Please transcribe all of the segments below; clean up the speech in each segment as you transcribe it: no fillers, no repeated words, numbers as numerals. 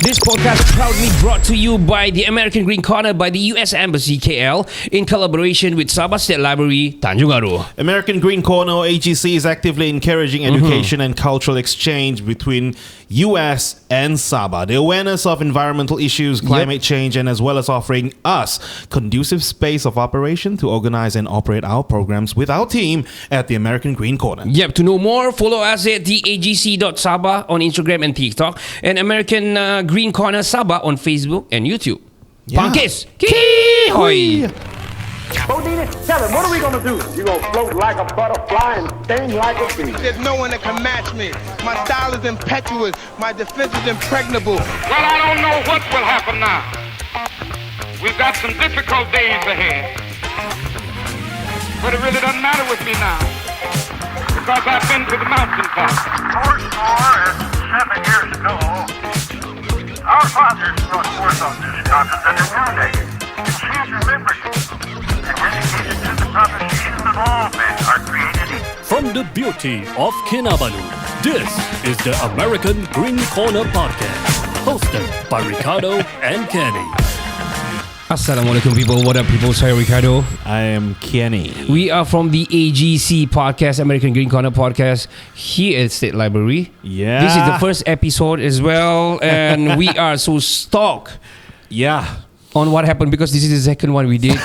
This podcast is proudly brought to you by the American Green Corner by the U.S. Embassy KL in collaboration with Sabah State Library, Tanjung Aru. American Green Corner or AGC is actively encouraging education and cultural exchange between U.S. and Sabah. The awareness of environmental issues, climate change, and as well as offering us conducive space of operation to organize and operate our programs with our team at the American Green Corner. Yep, to know more, follow us at theagc.sabah on Instagram and TikTok and American Green Corner Sabah on Facebook and YouTube. Yeah. Punkis! Kee-hoy! Bodine, tell him, what are we gonna do? You gonna float like a butterfly and sting like a bee. There's no one that can match me. My style is impetuous. My defense is impregnable. Well, I don't know what will happen now. We've got some difficult days ahead. But it really doesn't matter with me now. Because I've been to the mountaintop. 7 years ago, our fathers brought forth on this continent a new name. Please remember you. And dedicated to the proposition that all men are created equal. From the beauty of Kinabalu, this is the American Green Corner Podcast, hosted by Richado and Kenny. Assalamualaikum people, what up people, saya Ricardo. I am Kenny. We are from the AGC podcast, American Green Corner podcast, here at State Library. Yeah. This is the first episode as well, and we are so stoked on what happened because this is the second one we did.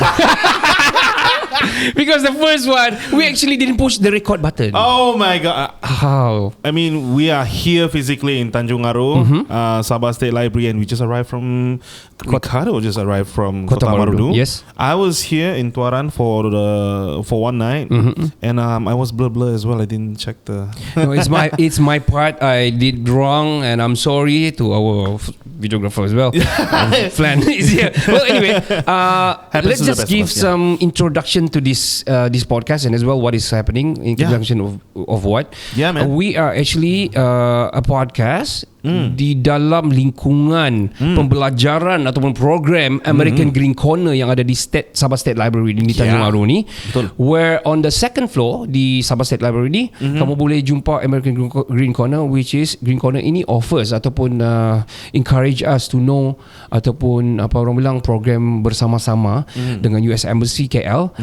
Because the first one, we actually didn't push the record button. Oh my God. How? I mean, we are here physically in Tanjung Aru, Sabah State Library, and we just arrived from Ricardo just arrived from Kota Marudu. Yes. I was here in Tuaran for one night, and I was blur as well. I didn't check the. No, it's my part. I did wrong, and I'm sorry to our videographer as well. Flan is here. Well, anyway, let's just give some introduction to this podcast and as well what is happening in conjunction of what. Yeah, man. We are actually a podcast di dalam lingkungan pembelajaran ataupun program American Green Corner yang ada di Sabah State Library di Tanjung Aru ni. Betul. Where on the second floor di Sabah State Library ni kamu boleh jumpa American Green Corner, which is Green Corner ini offers ataupun encourage us to know ataupun apa orang bilang program bersama-sama dengan US Embassy KL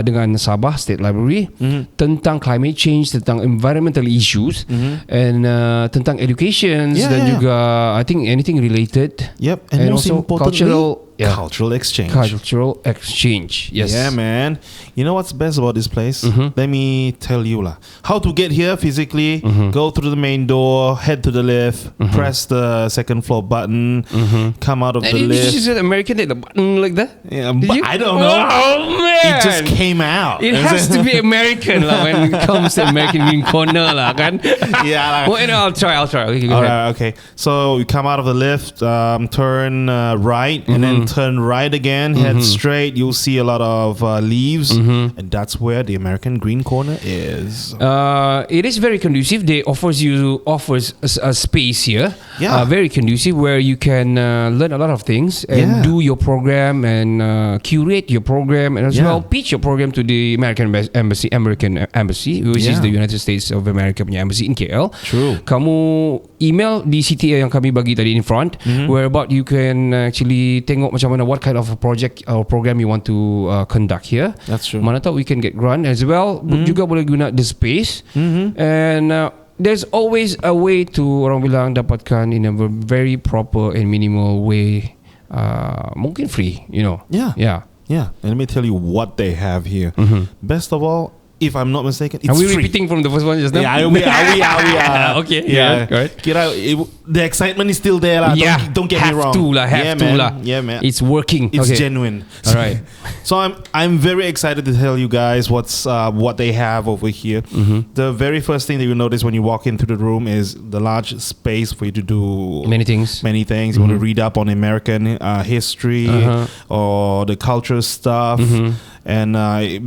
dengan Sabah State Library tentang climate change, tentang environmental issues and tentang education dan juga I think anything related. Yep, and most also importantly, cultural exchange. Cultural exchange. Yes. Yeah, man. You know what's best about this place? Let me tell you lah. How to get here physically? Go through the main door, head to the lift, press the second floor button, come out of the lift. Did you say American hit the button like that? Yeah, but I don't know. Oh man! It just came out. It has to be American lah when it comes to American Green Corner lah kan? Yeah. Well, I'll try. Okay, go ahead. Okay. So we come out of the lift, turn right, and then turn right again, head straight. You'll see a lot of leaves, and that's where the American Green Corner is. It is very conducive. They offers a space here, very conducive where you can learn a lot of things and do your program and curate your program and as well pitch your program to the American Embassy, which is the United States of America punya embassy in KL. True. Kamu email di CTA yang kami bagi tadi in front, whereabout you can actually tengok macam mana what kind of a project or program you want to conduct here. That's true. Mana tahu we can get grant as well. Juga boleh guna the space. And there's always a way to orang bilang dapatkan in a very proper and minimal way. Mungkin free, you know. Yeah. And let me tell you what they have here. Best of all, if I'm not mistaken, it's Are we free. repeating from the first one just now? Yeah, we are. Okay. Yeah. Go ahead. The excitement is still there lah. Don't get me wrong. Have to. Yeah, man. It's working. It's okay. genuine. All right. So I'm very excited to tell you guys what they have over here. The very first thing that you notice when you walk into the room is the large space for you to do Many things. You want to read up on American history or the cultural stuff. And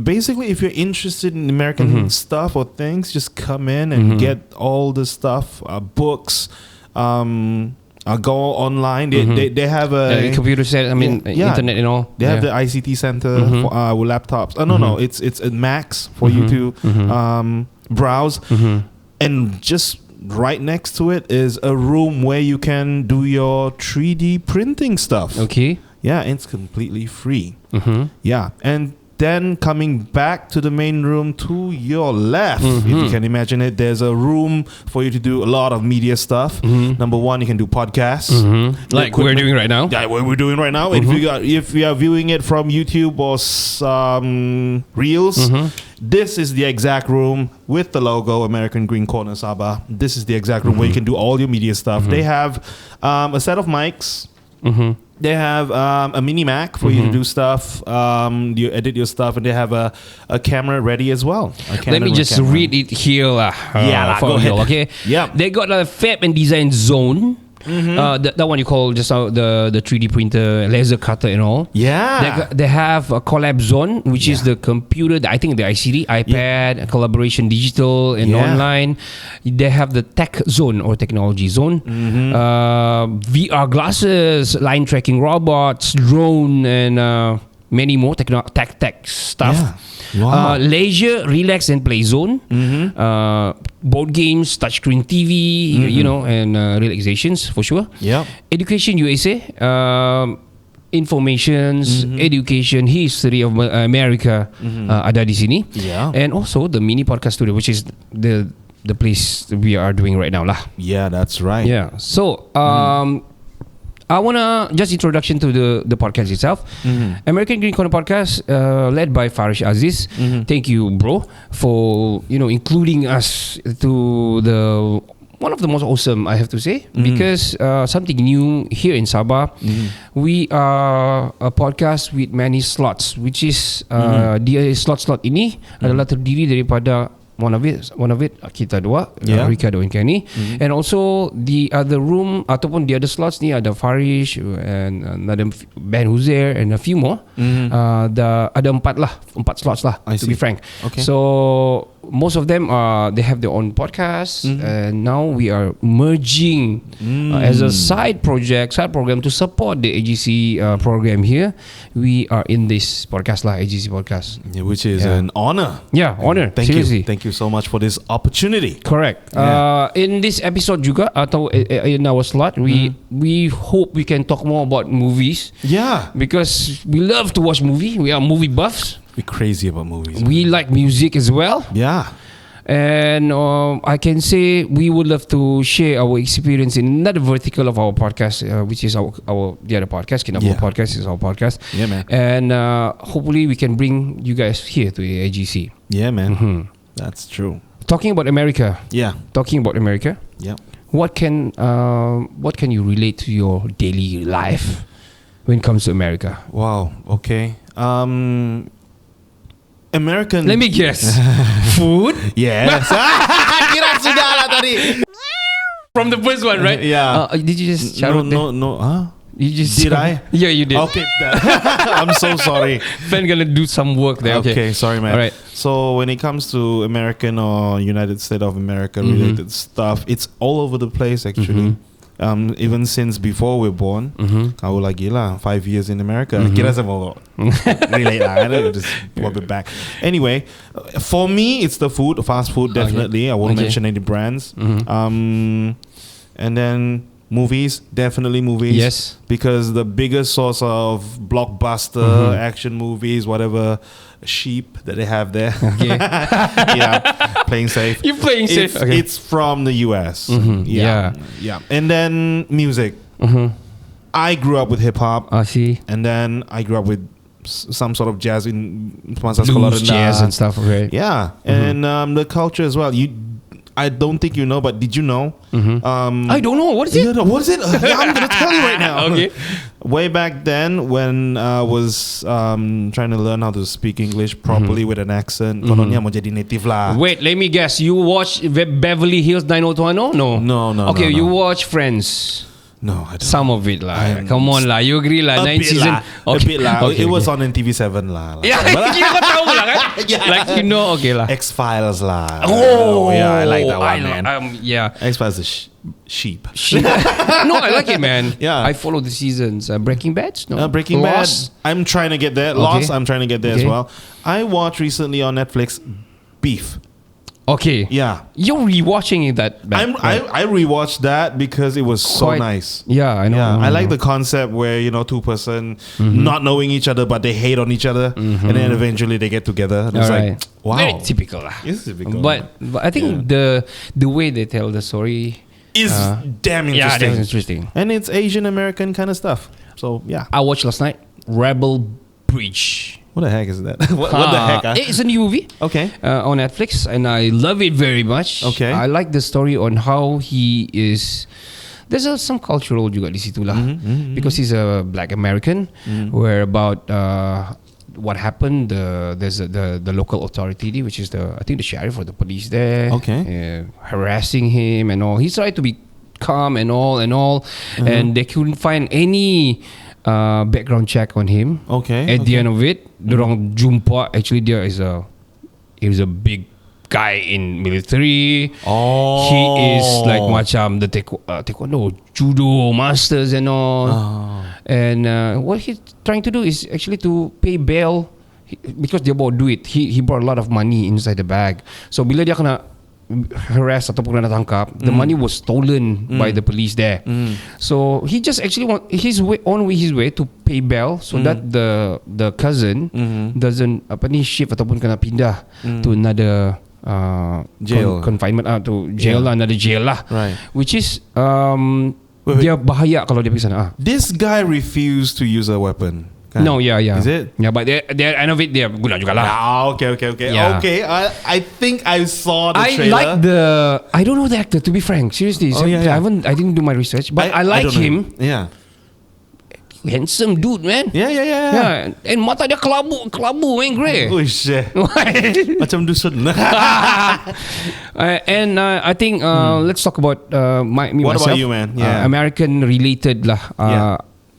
basically, if you're interested in American stuff or things, just come in and get all the stuff, books. Go online. They have a computer set. Internet and all. They have the ICT center for laptops. No, it's a Macs for you to browse and just right next to it is a room where you can do your 3D printing stuff. Okay. Yeah, it's completely free. Mm-hmm. Yeah, and then coming back to the main room to your left, if you can imagine it, there's a room for you to do a lot of media stuff. Number one, you can do podcasts. Like we're doing right now. Yeah, what we're doing right now. If you are viewing it from YouTube or some Reels, this is the exact room with the logo, American Green Corner Sabah. This is the exact room where you can do all your media stuff. They have a set of mics. They have a mini Mac for you to do stuff. You edit your stuff, and they have a camera ready as well. Let me just read it here. Go ahead. Okay. Yeah. They got a fab and design zone. That one you call just the 3D printer, laser cutter and all. Yeah. They have a collab zone, which is the computer, I think the ICD, iPad, collaboration digital and online. They have the tech zone or technology zone. VR glasses, line tracking robots, drone and many more tech stuff. Yeah. Wow. Leisure, relax and play zone. Board games, touchscreen TV, you know, and relaxations for sure. Yeah. Education USA, informations, education, history of America ada di sini. Yeah. And also the mini podcast studio, which is the place we are doing right now lah. Yeah, that's right. Yeah. So I wanna just introduction to the podcast itself. American Green Corner Podcast, led by Farish Aziz. Thank you, bro, for including us to the one of the most awesome, I have to say, because something new here in Sabah. We are a podcast with many slots, which is dia slot ini adalah terdiri daripada one of it kita dua, Richado and Kenny, and also the other room ataupun the other slots ni ada Farish and another Ben who's there and a few more. Ada empat slots lah, to be frank. Okay. So most of them they have their own podcasts, and now we are merging as a side program to support the AGC program here. We are in this podcast lah, AGC podcast. Yeah, which is an honor. Yeah, honor. Seriously. Thank you so much for this opportunity. Correct. In this episode juga atau in our slot, we hope we can talk more about movies. Yeah, Because we love to watch movie. We are movie buffs. we're crazy about movies. We like music as well. Yeah. And I can say we would love to share our experience in another vertical of our podcast, which is our the other podcast. Kinabalu podcast is our podcast. Yeah, man. And hopefully we can bring you guys here to the AGC. Yeah, man. That's true. Talking about America. Yeah. Yeah. What can you relate to your daily life when it comes to America? Wow. Okay. American. Let me guess. Food? Yes. Kira sudah lah tadi. From the first one, right? Yeah. Did you just shout out there? No. Huh? You just Did I? Yeah, you did. Okay. I'm so sorry. Ben gonna do some work there. Okay. Sorry, man. All right. So when it comes to American or United States of America related stuff, it's all over the place actually. Even since before we're born, kau lagi lah 5 years in America. Kira saya mau relate lah. I don't know, just pop it back. Anyway, for me, it's the food, fast food definitely. I won't mention any brands. And then movies, definitely movies. Yes. Because the biggest source of blockbuster action movies, whatever sheep that they have there. Okay. Playing safe. You're playing safe. Okay. It's from the US. Yeah. And then music. I grew up with hip hop. I see. And then I grew up with some sort of jazz in Blues, jazz and stuff. Okay. Yeah. And the culture as well. I don't think you know, but did you know? I don't know. What is it? What is it? Yeah, I'm going to tell you right now. Okay. Way back then, when I was trying to learn how to speak English properly with an accent, kononnya mau jadi native lah. Wait, let me guess. You watch Beverly Hills 90210? No. No. Okay, no. you watch Friends. No, I don't. Some of it lah. Come on lah. You agree lah. 9 season. A bit lah. Okay, it was on NTV7 lah. Yeah, you kau tahu lah kan? Like you know, okay lah. X-Files lah. Oh, yeah, I like that one, man. Yeah. X-Files is sheep. No, I like it, man. Yeah. I follow the seasons. Breaking Bad? No. Breaking Lost? Bad. I'm trying to get there. Okay. Lost, I'm trying to get there as well. I watched recently on Netflix Beef. Okay. Yeah. You're rewatching it that back, right? I rewatched that because it was so Quite- nice. Yeah, I know. Yeah, I like know. the concept where two-person not knowing each other but they hate on each other, and then eventually they get together. And it's Alright. like, wow, Very typical lah. It's typical. But I think the way they tell the story it's damn interesting. Yeah, that's interesting. And it's Asian American kind of stuff. So yeah, I watched last night Rebel Bridge. what the heck is that? what the heck? It's a new movie. Okay. On Netflix, and I love it very much. Okay. I like the story on how he is. There's some cultural juga di situ lah, because he's a Black American. Where about what happened? There's the local authority, which is I think the sheriff or the police there. Okay. Harassing him and all. He tried to be calm and all, and they couldn't find any background check on him. Okay. At the end of it, dorang jumpa actually he was a big guy in military. Oh. He is like macam the taekwondo, judo masters and all. And what he's trying to do is actually to pay bail because dia bawa duit. He brought a lot of money inside the bag. So bila dia kena harass ataupun kena tangkap, the money was stolen by the police there. So he just actually his way to pay bail so that the cousin doesn't shift ataupun kena pindah to another jail confinement to jail lah, another jail lah, right, which is wait. dia bahaya kalau dia pergi sana. This guy refused to use a weapon. No, yeah. Is it? Yeah, but they're end of it, they're guna juga lah. Okay. Yeah. Okay, I think I saw the I trailer. like I don't know the actor, to be frank. Seriously, yeah. I didn't do my research, but I like don't know. him. Yeah. Handsome dude, man. Yeah. And mata dia kelabu man, grey. Oh shit. Macam dusun. And I think let's talk about What myself. about you, man? Yeah. American related lah.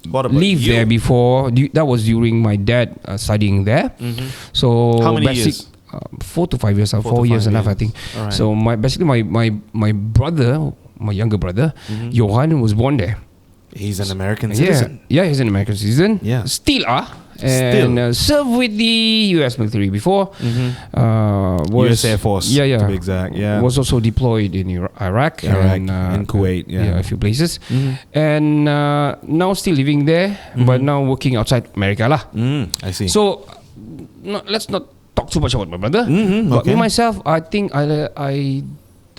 What about Live you? there before. That was during my dad studying there. So How many years? 4 to 5 years. 4 to years 5 enough, I years. think. Alright. So my brother, my younger brother, Johan, was born there. He's an American citizen. Yeah, he's an American citizen. Yeah. Still and served with the U.S. military before. US Air Force. Yeah. To be exact. Yeah. Was also deployed in Iraq and Kuwait. Yeah. a few places. And now still living there, but now working outside America lah. I see. So let's not talk too much about my brother. But okay. me myself, I think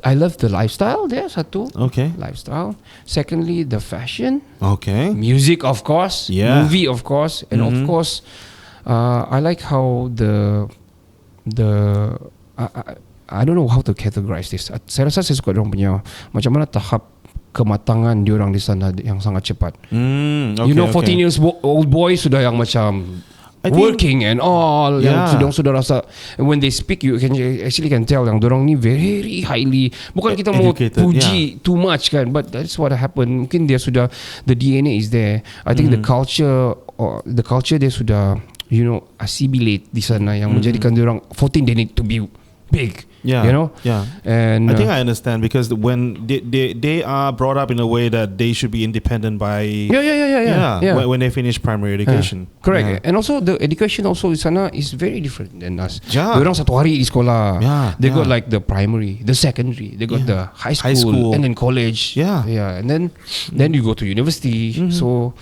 I love the lifestyle there. Satu. Okay. Lifestyle. Secondly, the fashion. Okay. Music, of course. Yeah. Movie, of course. And of course, I like how I don't know how to categorize this. Saya rasa saya suka diorang punya macam mana tahap kematangan diorang di sana yang sangat cepat. Okay, 14 years old boy sudah yang macam working and all, yang sudah rasa when they speak you can actually tell yang dorang ni very highly, bukan kita mau puji too much kan, but that's what happened. Mungkin dia sudah, the DNA is there. I think the culture dia sudah assimilate di sana yang menjadikan dorang 14 they need to be big. And I think I understand because when they are brought up in a way that they should be independent by when they finish primary education. Correct. And also the education also di sana is very different than us. Diorang satu hari di sekolah. They got like the primary, the secondary, they got the high school and then college. And then you go to university. So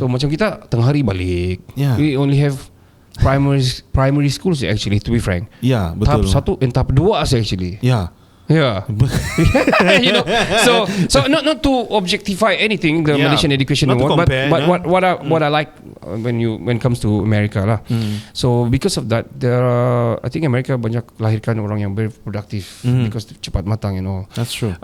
macam kita tengah hari balik. We only have primary schools actually, to be frank. Betul. Tahap 1 and tahap 2 actually. So not to objectify anything the Malaysian education not to award, compare, but what I like when it comes to America lah. So because of that, there are, I think America banyak lahirkan orang yang very productive because cepat matang, That's true.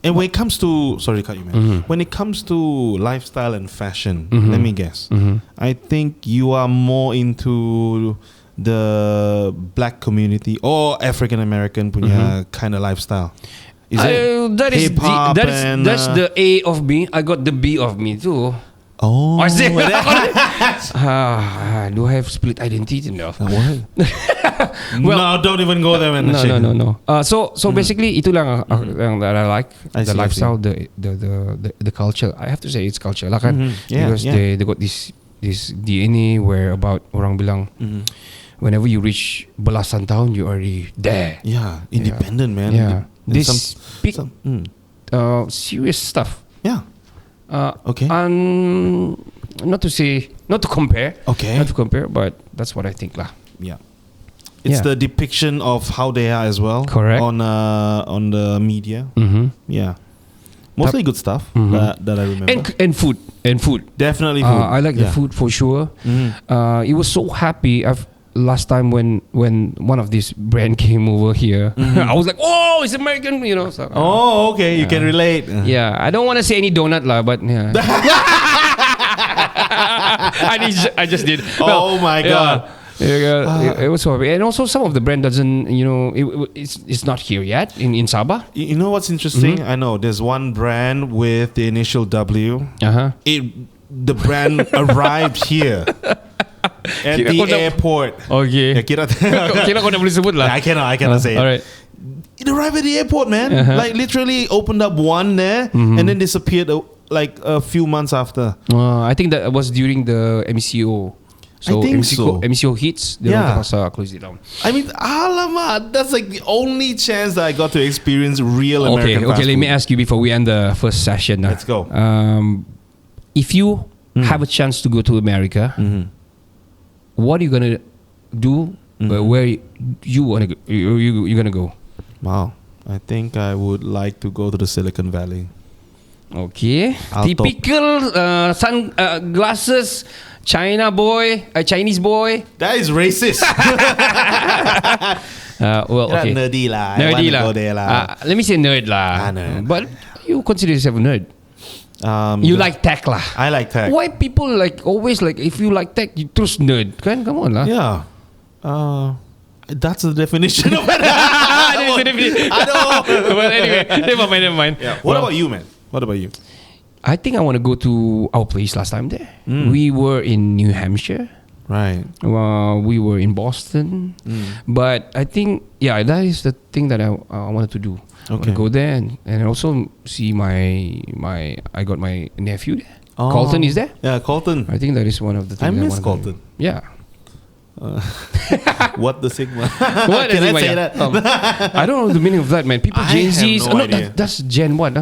And when it comes to, sorry to cut you, man. When it comes to lifestyle and fashion, let me guess. I think you are more into the black community or African American punya kind of lifestyle. Is it hip-hop that's the A of me. I got the B of me too. Oh, I see. Do I have split identity now? What? No, don't even go there, man. No. So basically, itu lang yang that I like. The lifestyle, the culture. I have to say it's culture lah kan, because they got this DNA where about orang bilang whenever you reach belasan tahun, you're already there. Yeah, independent, man. Yeah. And This big serious stuff. Yeah. Okay. Not to compare. Okay. Not to compare, but that's what I think lah. Yeah. It's the depiction of how they are as well. Correct. On the media. Yeah. Mostly good stuff that I remember. And food. Definitely food. I like the food for sure. It was so happy. Last time when one of these brand came over here, I was like, oh, it's American, you know. So, okay, you can relate. Yeah, I don't want to say any donut lah, but yeah. I just did. Oh my God. It was so happy. And also some of the brand doesn't, it's not here yet in Sabah. You know what's interesting? I know there's one brand with the initial W. The brand arrived here at the airport. Okay. Kira kau nak boleh sebut lah. I cannot say it. Alright. It arrived at the airport, man. Like literally opened up one there and then disappeared like a few months after. I think that was during the MCO. So I think MCO hits, they don't close it down. I mean, alamak, that's like the only chance that I got to experience real American fast Okay, let me food. ask you before we end the first session. Let's go. If you have a chance to go to America, what are you gonna do? Where you wanna go? You're gonna go? Wow, I think I would like to go to the Silicon Valley. Okay, I'll typical sunglasses. Chinese boy. That is racist. Well, okay. Nerdy lah. Nerdy I lah. want to go there lah. Let me say nerd lah. Nerd. But you consider yourself a nerd. You like tech lah. I like tech. Why people always if you like tech, you terus nerd? Kan? Come on lah. Yeah. That's the definition of it. That's the definition. I know. But anyway, never mind. Yeah. What about you, man? What about you? I think I want to go to our place last time there. We were in New Hampshire. Right. We were in Boston. But I think, that is the thing that I wanted to do. I want to go there and also see I got my nephew there. Colton is there. Yeah, Colton. I think that is one of the things I miss want Colton. to do. Yeah. What the Sigma? What Can I Sigma, say that? I don't know the meaning of that, man. People I Gen Z's. have no idea. That's Gen what?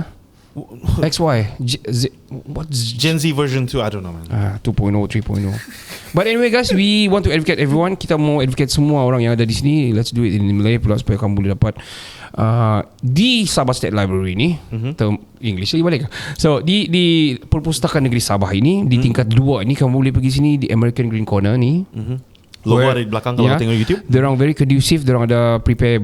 XY. What's Gen Z version 2? I don't know, man. 2.0, 3.0. But anyway, guys, we want to educate everyone. Kita mau educate semua orang yang ada di sini. Let's do it in Malay pula supaya kamu boleh dapat di Sabah State Library ni. Term English lagi balik. So di Perpustakaan Negeri Sabah ini di tingkat 2 ni kamu boleh pergi sini di American Green Corner ni. Logo ada di belakang kalau tengok YouTube. Diorang very conducive. Diorang ada prepare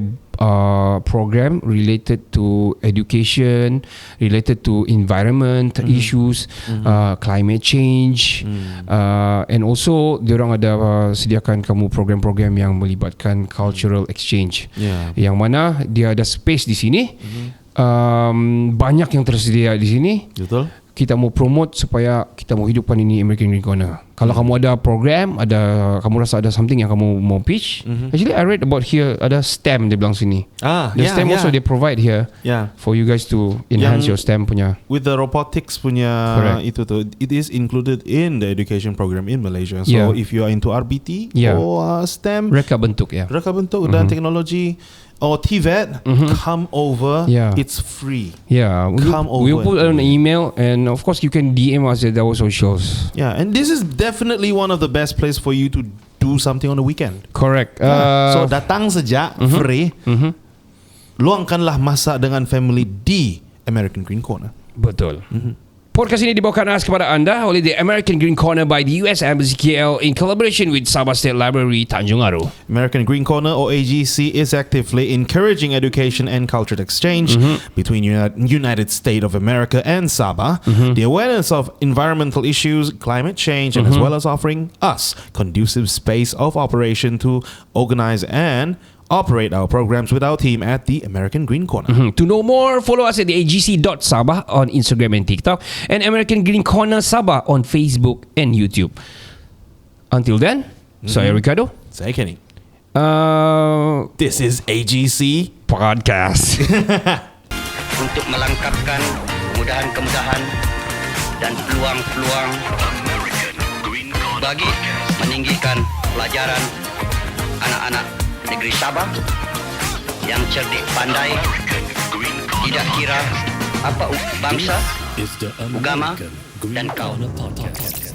program related to education, related to environment issues, climate change, and also diorang ada sediakan kamu program-program yang melibatkan cultural exchange. Yang mana dia ada space di sini. Banyak yang tersedia di sini. Betul. Kita mau promote supaya kita mau hidupkan ini American Green Corner. Kalau kamu ada program, kamu rasa ada something yang kamu mau pitch. Actually, I read about here ada STEM dia bilang sini. The STEM also they provide here for you guys to enhance your STEM punya. With the robotics punya itu tu, it is included in the education program in Malaysia. So if you are into RBT or STEM, reka bentuk dan teknologi. Or TVET, come over. It's free. Come over. We'll put an email, and of course you can DM us at our socials. And this is definitely one of the best place for you to do something on the weekend. Correct. So datang saja free. Luangkanlah masa dengan family di American Green Corner. Betul. Podcast ini dibawakan khas kepada anda oleh The American Green Corner by the US Embassy KL in collaboration with Sabah State Library, Tanjung Aru. American Green Corner or AGC is actively encouraging education and cultural exchange between United States of America and Sabah, the awareness of environmental issues, climate change, and as well as offering us conducive space of operation to organize and operate our programs with our team at the American Green Corner. To know more, follow us at the agc.sabah on Instagram and TikTok, and American Green Corner Sabah on Facebook and YouTube. Until then, saya Ricardo. Saya Kenny. This is AGC Podcast. Untuk melengkapkan kemudahan-kemudahan dan peluang-peluang bagi meninggikan pelajaran anak-anak negeri Sabah yang cerdik pandai, tidak kira apa bangsa, is the agama American Green dan kaum. Corner Podcast.